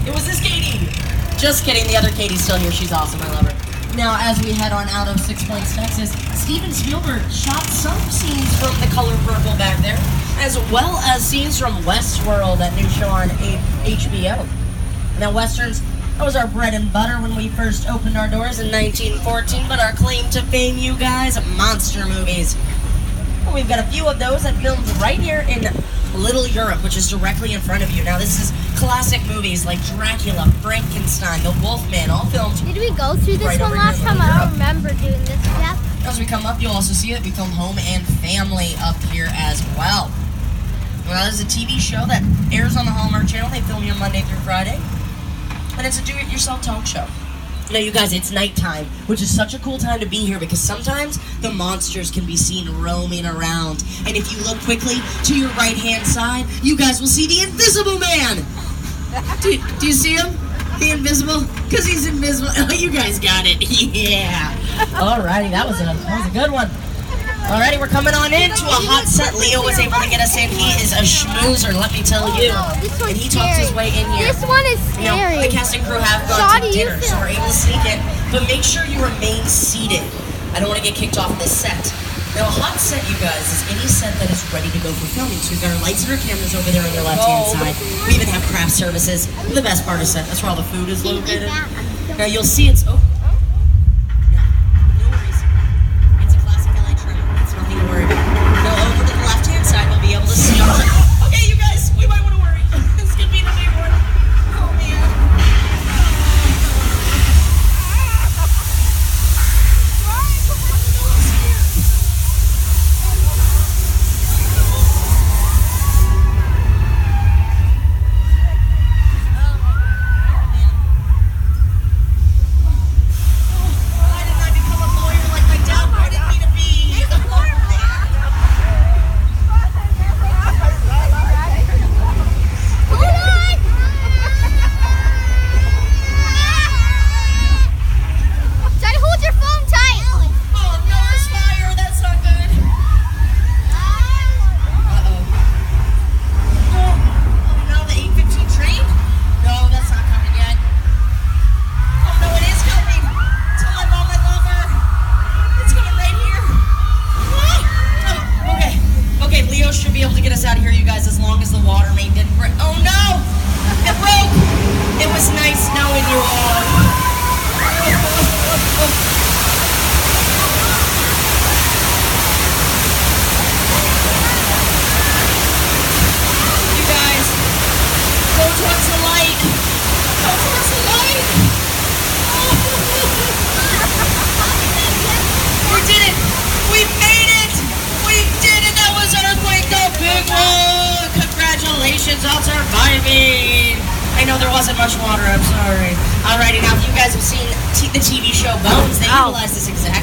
It was this Katie. Just kidding. The other Katie's still here. She's awesome. I love her. Now, as we head on out of 6 Points, Texas, Steven Spielberg shot some scenes from The Color Purple back there, as well as scenes from Westworld, that new show on HBO. Now, Westerns, that was our bread and butter when we first opened our doors in 1914, but our claim to fame, you guys, monster movies. Well, we've got a few of those that filmed right here in Little Europe, which is directly in front of you. Now, this is classic movies like Dracula, Frankenstein, The Wolfman, all filmed. Did we go through this right one last time? I don't remember doing this. Yeah. As we come up, you'll also see that we filmed Home and Family up here as well. Well, this is a TV show that airs on the Hallmark Channel. They film you Monday through Friday. And it's a do-it-yourself talk show. Now, you guys, it's nighttime, which is such a cool time to be here because sometimes the monsters can be seen roaming around. And if you look quickly to your right-hand side, you guys will see the Invisible Man. Do you see him? The Invisible? Because he's invisible. Oh, you guys got it. Yeah. Alrighty, that was a good one. Alrighty, we're coming on into a hot set. Leo was able to get us in. He is a schmoozer, let me tell you. And he talks his way in here. This one is You know, scary. the casting crew have gone to dinner, so we're able to sneak in. But make sure you remain seated. I don't want to get kicked off this set. Now, a hot set, you guys, is any set that is ready to go for filming. So we've got our lights and our cameras over there on your left-hand side. We even have craft services. The best part of the set, that's where all the food is located. Now, you'll see it's... Oh. No worries. It's a classic LA trim. It's nothing to worry about. Now, over to the left-hand side, we'll be able to see all the... Okay, you guys, we might want to worry. This could be the big one. Oh, man. Should be able to get us out of here, you guys, as long as the water main didn't break. Oh no! It broke! It was nice knowing you all. You guys, go towards the light. Go towards the light. We did it! We made it! We did it! That was Earthquake, the big one! Congratulations on surviving! I know there wasn't much water, I'm sorry. Alrighty, now if you guys have seen the TV show Bones, they utilize this exact